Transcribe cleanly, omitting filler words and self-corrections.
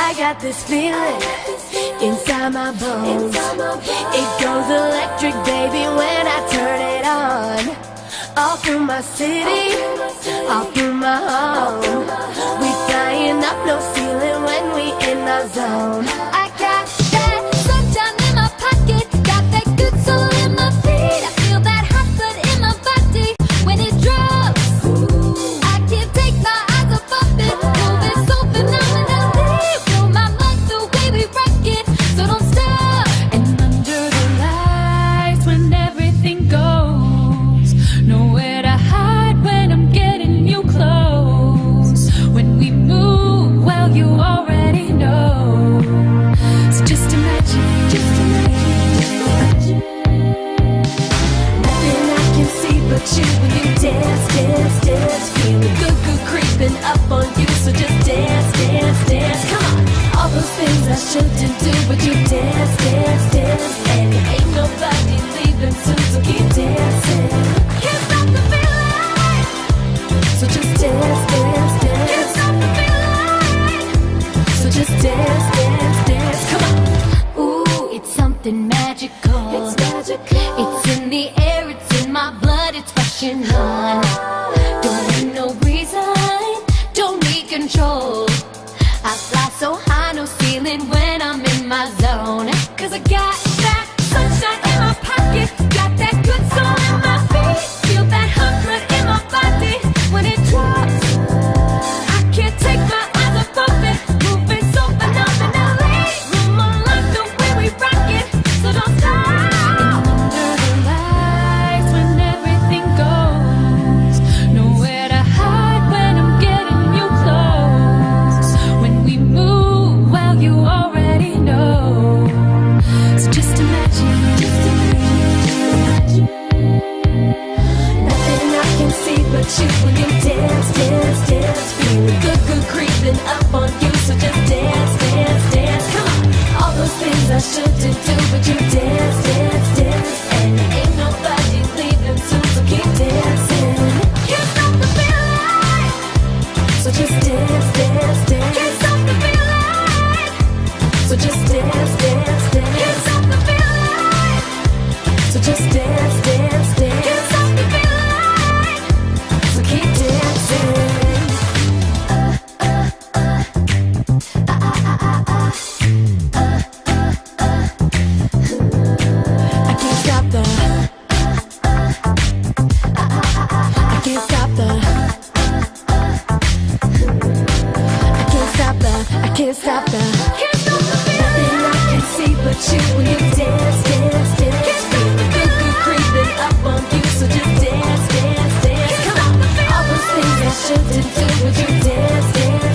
I got this feeling inside my bones. It goes electric, baby, when I turn it on. All through my city, all through my home. We flying up, no ceiling when we in our zone. I got that sunshine in my pocket, got that good soul in my feet. I feel that hot blood in my body when it drops. I can't take my eyes off of it, moving so phenomenally. Blow my mind the way we rock it, so don't stop. And under the lights when everything goes, nowhere to hide when I'm getting you close. When we move, well, you already know. So just imagine, just imagine. Nothing I can see but you when you dance, dance, dance. Feeling good, good creeping up on you, so just dance, dance, dance. Come on, all those things I shouldn't do, but you dance, dance, dance. And ain't nobody leaving soon, so keep dancing. Can't stop the feeling, so just dance, dance, dance. Can't stop the feeling, so just dance, dance, dance. Come on. Ooh, it's something magical. It's magical. It's in the air, it's in my blood, it's rushing on. Don't need no reason, don't need control. I fly so high, no ceiling when I'm in my zone. 'Cause I got that sunshine in my pocket, got that good soul in my feet. Feel that hot blood in my body when it drops. I can't take my eyes off of it, moving so phenomenally. Room on like the way we rock it, so don't stop. Under the lights when everything goes, nowhere to hide when I'm getting you close. When we move, well, you already know. So just imagine, just imagine. Nothing I can see but you when you dance, dance, dance. Feeling good, good creeping up on you, so just dance, dance, dance. Come on, all those things I shouldn't do, but you dance, dance, dance. And ain't nobody leaving soon, so keep dancing. Can't stop the feeling, so just dance, dance, dance. Can't stop the feeling, so just dance, dance, dance. Can't stop the feeling, so just dance, dance, dance. Can't stop the feeling, so keep dancing. I can't stop the. I can't stop the. I can't stop the. I can't stop the. Can't stop the feeling. Nothing I can see but you when you dance, dance, dance. Can't stop the good, good creeping up on you, so just dance, dance, dance. Come on, all those things I shouldn't do, but you dance, dance.